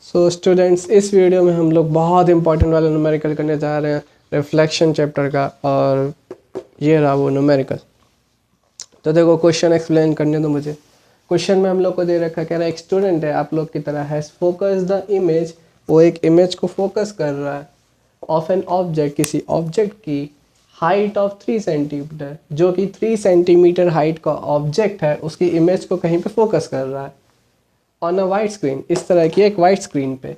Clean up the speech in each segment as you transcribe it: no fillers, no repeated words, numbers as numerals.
So students, इस video में हम लोग बहुत इंपॉर्टेंट वाला न्यूमेरिकल करने जा रहे हैं, रिफ्लेक्शन चैप्टर का। और ये रहा वो न्यूमेरिकल। तो देखो, क्वेश्चन एक्सप्लेन करने दो मुझे। क्वेश्चन में हम लोग को दे रखा, कह रहा है एक स्टूडेंट है आप लोग की तरह, हैज़ फोकस द इमेज, वो एक इमेज को फोकस कर रहा है, ऑफ एन ऑब्जेक्ट, किसी ऑब्जेक्ट की हाइट ऑफ 3 सेंटीमीटर, जो कि 3 सेंटीमीटर हाइट का ऑब्जेक्ट है, उसकी इमेज को कहीं पे फोकस कर रहा है ऑन अ वाइट स्क्रीन, इस तरह की एक वाइट स्क्रीन पे,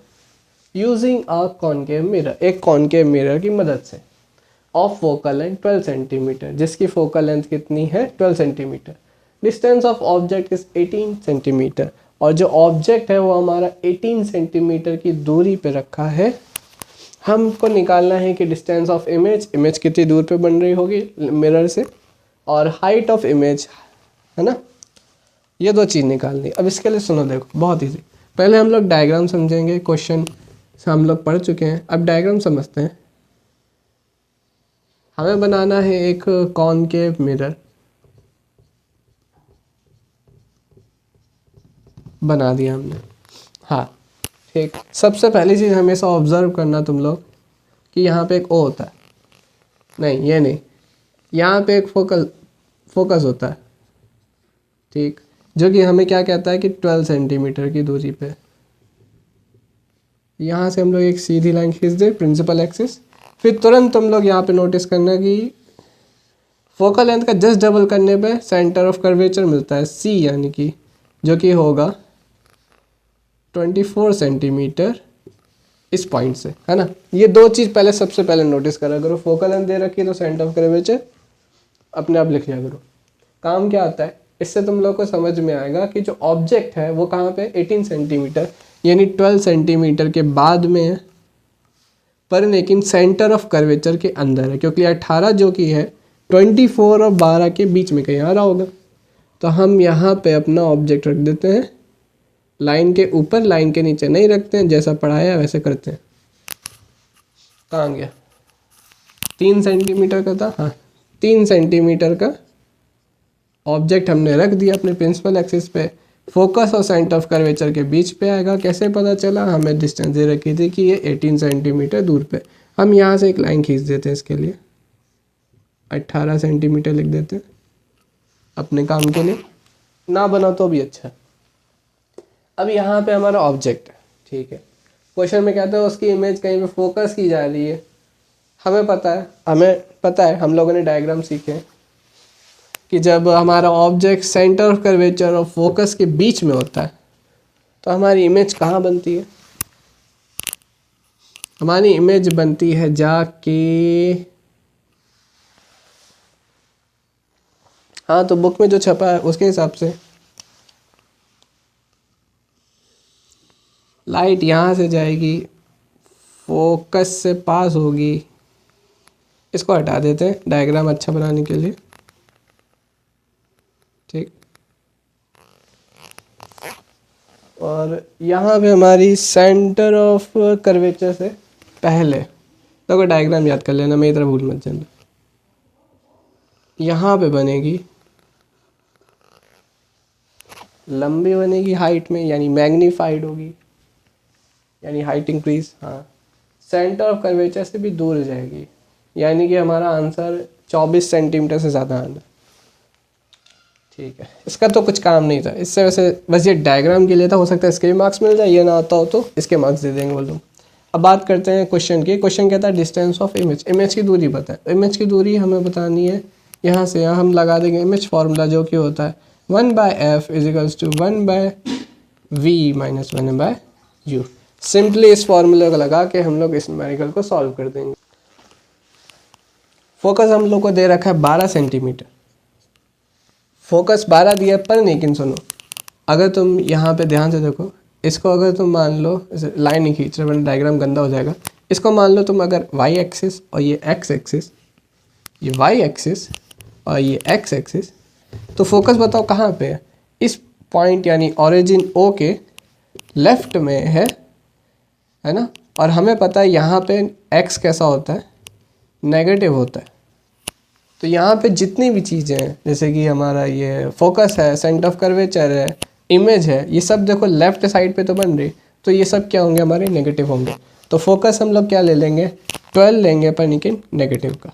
यूजिंग अ कॉनकेव मिरर, एक कॉनकेव मिरर की मदद से, ऑफ फोकल लेंथ 12 सेंटीमीटर, जिसकी फोकल लेंथ कितनी है 12 centimetre. Distance of object is 18 centimetre, और जो ऑब्जेक्ट है वो हमारा 18 सेंटीमीटर की दूरी पे रखा है। हमको निकालना है कि डिस्टेंस ऑफ इमेज, इमेज कितनी दूर पे बन रही होगी मिरर से, और हाइट ऑफ इमेज, है ना, ये दो चीज़ निकालनी। अब इसके लिए सुनो, देखो बहुत इजी। पहले हम लोग डायग्राम समझेंगे, क्वेश्चन से हम लोग पढ़ चुके हैं, अब डायग्राम समझते हैं। हमें बनाना है एक कॉनकेव मिरर, बना दिया हमने। हाँ ठीक, सबसे पहली चीज़ हमेशा ऑब्जर्व करना तुम लोग कि यहाँ पे एक ओ होता है, नहीं ये नहीं, यहाँ पे एक फोकस होता है, ठीक, जो कि हमें क्या कहता है कि 12 सेंटीमीटर की दूरी पे। यहाँ से हम लोग एक सीधी लाइन खींच दे प्रिंसिपल एक्सिस, फिर तुरंत तुम लोग यहाँ पे नोटिस करना कि फोकल लेंथ का जस्ट डबल करने पे सेंटर ऑफ कर्वेचर मिलता है सी, यानी कि जो कि होगा 24 सेंटीमीटर इस पॉइंट से, है ना। ये दो चीज़ पहले सबसे पहले नोटिस करा करो। फोकल लेंथ दे रखी है तो सेंटर ऑफ कर्वेचर अपने आप लिख लिया करो। काम क्या आता है, इससे तुम लोग को समझ में आएगा कि जो ऑब्जेक्ट है वो कहाँ पे 18 सेंटीमीटर यानी 12 सेंटीमीटर के बाद में है, पर लेकिन सेंटर ऑफ कर्वेचर के अंदर है, क्योंकि 18 जो कि है 24 और 12 के बीच में कहीं आ रहा होगा। तो हम यहाँ पे अपना ऑब्जेक्ट रख देते हैं लाइन के ऊपर, लाइन के नीचे नहीं रखते हैं, जैसा पढ़ाया वैसे करते हैं। कहाँ गया, 3 सेंटीमीटर का था, हाँ 3 सेंटीमीटर का ऑब्जेक्ट हमने रख दिया अपने प्रिंसिपल एक्सिस पे, फोकस और सेंटर ऑफ कर्वेचर के बीच पे आएगा। कैसे पता चला, हमें डिस्टेंस दे रखी थी कि ये 18 सेंटीमीटर दूर पे। हम यहाँ से एक लाइन खींच देते हैं, इसके लिए 18 सेंटीमीटर लिख देते हैं अपने काम के लिए, ना बना तो भी अच्छा। अब यहाँ पे हमारा ऑब्जेक्ट है, ठीक है। क्वेश्चन में कहते हैं उसकी इमेज कहीं पे फोकस की जा रही है। हमें पता है हम लोगों ने डायग्राम सीखे हैं कि जब हमारा ऑब्जेक्ट सेंटर ऑफ कर्वेचर और फोकस के बीच में होता है तो हमारी इमेज कहाँ बनती है, हमारी इमेज बनती है जाके, हाँ तो बुक में जो छपा है उसके हिसाब से लाइट यहाँ से जाएगी, फोकस से पास होगी। इसको हटा देते हैं डायग्राम अच्छा बनाने के लिए, ठीक। और यहाँ पे हमारी सेंटर ऑफ कर्वेचर से पहले तो डायग्राम याद कर लेना, मेरी तरह भूल मत जाना। यहाँ पे बनेगी लंबी, बनेगी हाइट में, यानी मैग्नीफाइड होगी, यानी हाइट इंक्रीज, हाँ। सेंटर ऑफ कर्वेचर से भी दूर जाएगी, यानी कि हमारा आंसर 24 सेंटीमीटर से ज़्यादा आना, ठीक है। इसका तो कुछ काम नहीं था, इससे वैसे बस ये डायग्राम के लिए था, हो सकता है इसके भी मार्क्स मिल जाए, ये ना आता हो तो इसके मार्क्स दे देंगे वो लोग। अब बात करते हैं क्वेश्चन की। क्वेश्चन कहता है डिस्टेंस ऑफ इमेज, इमेज की दूरी पता है। इमेज की दूरी हमें बतानी है, यहाँ से यहाँ हम लगा देंगे इमेज फार्मूला, जो कि होता है 1/f = 1/v - 1/u। सिंपली इस फार्मूले को लगा के हम लोग इस न्यूमेरिकल को सॉल्व कर देंगे। फोकस हम लोग को दे रखा है 12 सेंटीमीटर, फोकस 12 दिया, पर लेकिन सुनो, अगर तुम यहाँ पे ध्यान से देखो, इसको अगर तुम मान लो, लाइन नहीं खींच रहे वरना डायग्राम गंदा हो जाएगा। इसको मान लो तुम अगर वाई एक्सिस और ये एक्स एक्सिस, ये वाई एक्सिस और ये एक्स एक्सिस, तो फोकस बताओ कहाँ पे है, इस पॉइंट यानी ओरिजिन ओ के लेफ्ट में है ना। और हमें पता है यहाँ पे एक्स कैसा होता है, नेगेटिव होता है। तो यहाँ पे जितनी भी चीज़ें हैं, जैसे कि हमारा ये फोकस है, सेंटर ऑफ कर्वेचर है, इमेज है, ये सब देखो लेफ्ट साइड पे तो बन रही, तो ये सब क्या होंगे, हमारे नेगेटिव होंगे। तो फोकस हम लोग क्या ले लेंगे, 12 लेंगे पर लेकिन नेगेटिव का।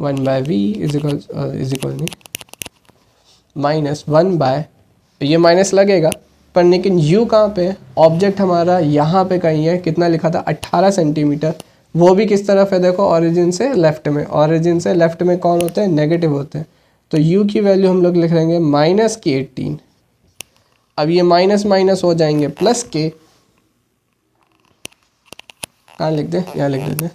1/v इज इक्वल नहीं -1/, ये माइनस लगेगा पर लेकिन u कहाँ पे है, ऑब्जेक्ट हमारा यहाँ पे कहीं है, कितना लिखा था 18 सेंटीमीटर, वो भी किस तरफ है देखो, ओरिजिन से लेफ्ट में। ओरिजिन से लेफ्ट में कौन होते हैं, नेगेटिव होते हैं। तो u की वैल्यू हम लोग लिख लेंगे -18। अब ये माइनस माइनस हो जाएंगे प्लस के, कहाँ लिख दें, यहाँ लिख देते हैं।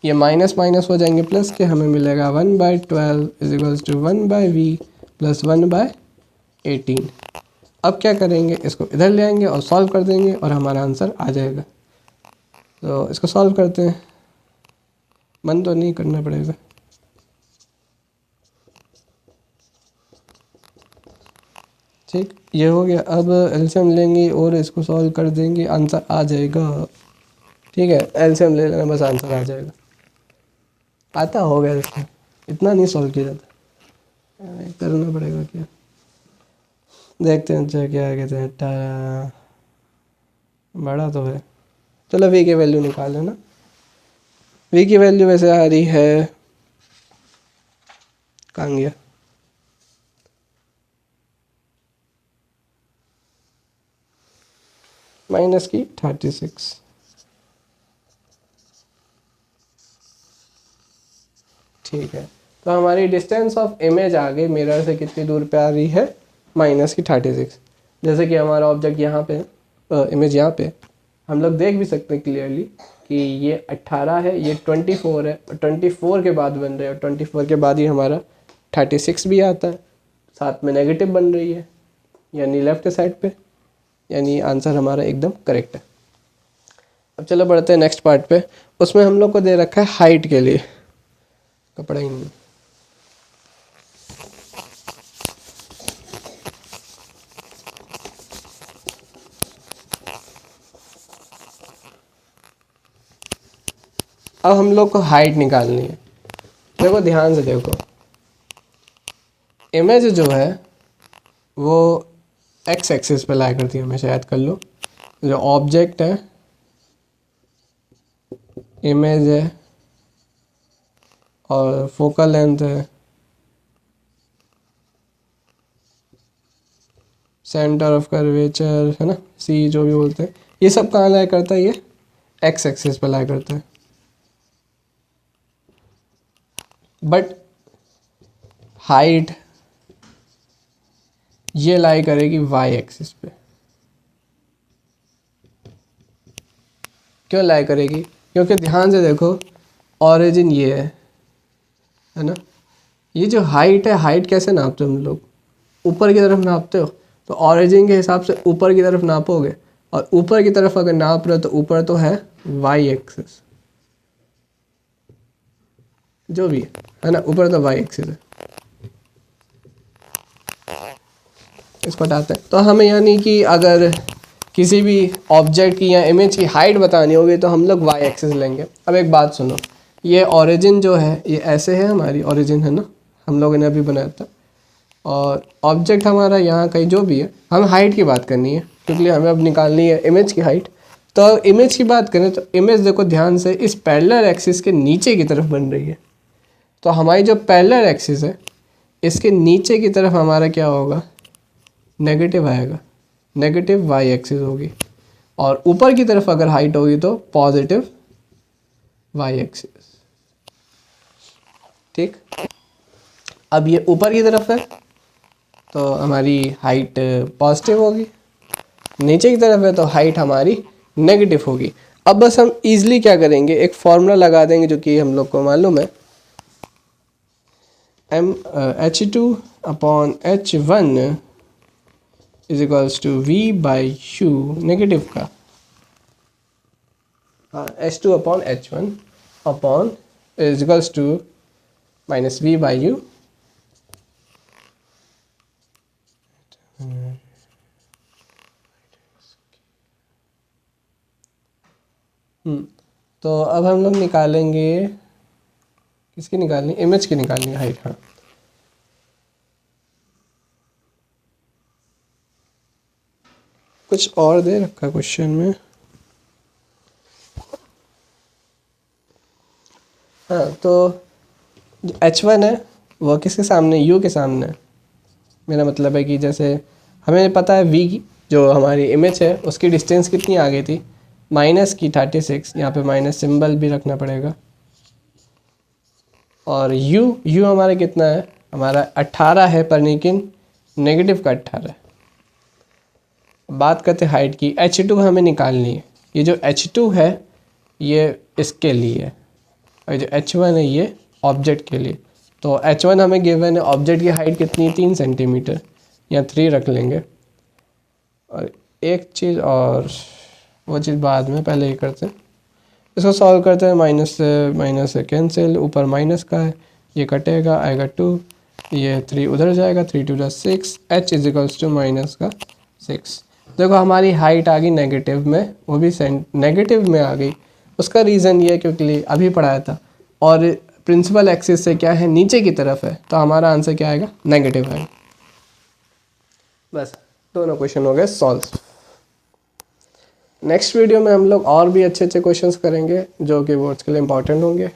ये माइनस माइनस हो जाएंगे प्लस के, हमें मिलेगा 1/12 is equals to 1/v plus 1/18। अब क्या करेंगे, इसको इधर ले आएंगे और सॉल्व कर देंगे और हमारा आंसर आ जाएगा। तो इसको सॉल्व करते हैं, मन तो नहीं करना पड़ेगा। ठीक, ये हो गया। अब एलसीएम लेंगे और इसको सॉल्व कर देंगे, आंसर आ जाएगा। ठीक है, एलसीएम ले लेना, बस आंसर आ जाएगा। आता होगा इसमें, इतना नहीं सॉल्व किया जाता, करना पड़ेगा क्या, देखते हैं। अच्छा क्या कहते हैं, बड़ा तो है। चलो वी की वैल्यू निकाल लेना। वी की वैल्यू वैसे आ रही है, कहाँ गया, -36। ठीक है, तो हमारी डिस्टेंस ऑफ इमेज आ गई मिरर से कितनी दूर पे आ रही है, -36। जैसे कि हमारा ऑब्जेक्ट यहाँ पे, इमेज यहाँ पे, हम लोग देख भी सकते हैं क्लियरली कि ये 18 है, ये 24 है, और 24 के बाद बन रहे हैं, और 24 के बाद ही हमारा 36 भी आता है, साथ में नेगेटिव बन रही है, यानी लेफ्ट साइड पे, यानी आंसर हमारा एकदम करेक्ट है। अब चलो बढ़ते हैं नेक्स्ट पार्ट पे। उसमें हम लोग को दे रखा है हाइट के लिए, कपड़ा ही नहीं। अब हम लोग को हाइट निकालनी है। देखो ध्यान से देखो, इमेज जो है वो एक्स एक्सिस पे लाई करती है, हमेशा याद कर लो। जो ऑब्जेक्ट है, इमेज है, और फोकल लेंथ है, सेंटर ऑफ कर्वेचर है ना, सी जो भी बोलते हैं, ये सब कहाँ लाई करता है, ये एक्स एक्सिस पे लाई करता है। बट हाइट ये लाई करेगी वाई एक्सिस पे। क्यों लाई करेगी, क्योंकि ध्यान से देखो, ऑरिजिन ये है ना, ये जो हाइट है, हाइट कैसे नापते हो हम लोग, ऊपर की तरफ नापते हो, तो ऑरिजिन के हिसाब से ऊपर की तरफ नापोगे, और ऊपर की तरफ अगर नाप रहे हो तो ऊपर तो है वाई एक्सिस, जो भी है ना, ऊपर तो वाई एक्सिस है। इसको हटाते हैं। तो हमें यानी कि अगर किसी भी ऑब्जेक्ट की या इमेज की हाइट बतानी होगी तो हम लोग वाई एक्सिस लेंगे। अब एक बात सुनो, ये ओरिजिन जो है ये ऐसे है, हमारी ओरिजिन है ना, हम लोगों ने अभी बनाया था, और ऑब्जेक्ट हमारा यहाँ कहीं जो भी है, हम हाइट की बात करनी है क्योंकि हमें अब निकालनी है इमेज की हाइट। तो इमेज की बात करें तो इमेज देखो ध्यान से, इस पैरेलल एक्सिस के नीचे की तरफ बन रही है। तो हमारी जो पैरेलल एक्सिस है, इसके नीचे की तरफ हमारा क्या होगा, नेगेटिव आएगा, नेगेटिव वाई एक्सिस होगी, और ऊपर की तरफ अगर हाइट होगी तो पॉजिटिव वाई एक्सिस। ठीक, अब ये ऊपर की तरफ है तो हमारी हाइट पॉजिटिव होगी, नीचे की तरफ है तो हाइट हमारी नेगेटिव होगी। अब बस हम इजीली क्या करेंगे, एक फॉर्मूला लगा देंगे जो कि हम लोग को मालूम है, H2/H1 is equals to V/U, negative का, H2/H1 upon is equals to -V/U। तो अब हम लोग निकालेंगे, किसकी निकालनी, इमेज की निकालनी है हाइट। हाँ, कुछ और दे रखा क्वेश्चन में। हाँ, तो जो H1 है वो किसके सामने, U के सामने है। मेरा मतलब है कि जैसे हमें पता है V जो हमारी इमेज है उसकी डिस्टेंस कितनी आ गई थी, माइनस की 36, यहाँ पे माइनस सिंबल भी रखना पड़ेगा। और U हमारा कितना है, हमारा 18 है, पर लेकिन नेगेटिव का 18 है। बात करते हाइट की, H2 हमें निकालनी है। ये जो H2 है ये इसके लिए है, और जो H1 है ये ऑब्जेक्ट के लिए। तो H1 हमें गिवन है, ऑब्जेक्ट की हाइट कितनी है 3 सेंटीमीटर, या 3 रख लेंगे। और एक चीज़ और, वो चीज़ बाद में, पहले ये करते हैं, इसको सॉल्व करते हैं। माइनस से कैंसिल, ऊपर माइनस का है, ये कटेगा, आएगा 2, ये 3 उधर जाएगा, 3 2 6, H is equals to minus का 6। देखो हमारी हाइट आ गई नेगेटिव में, वो भी नेगेटिव में आ गई। उसका रीज़न ये क्योंकि अभी पढ़ाया था, और प्रिंसिपल एक्सिस से क्या है, नीचे की तरफ है, तो हमारा आंसर क्या आएगा, नेगेटिव आएगा। बस दोनों क्वेश्चन हो गए सॉल्व। नेक्स्ट वीडियो में हम लोग और भी अच्छे अच्छे क्वेश्चंस करेंगे जो कि बोर्ड्स के लिए इंपॉर्टेंट होंगे।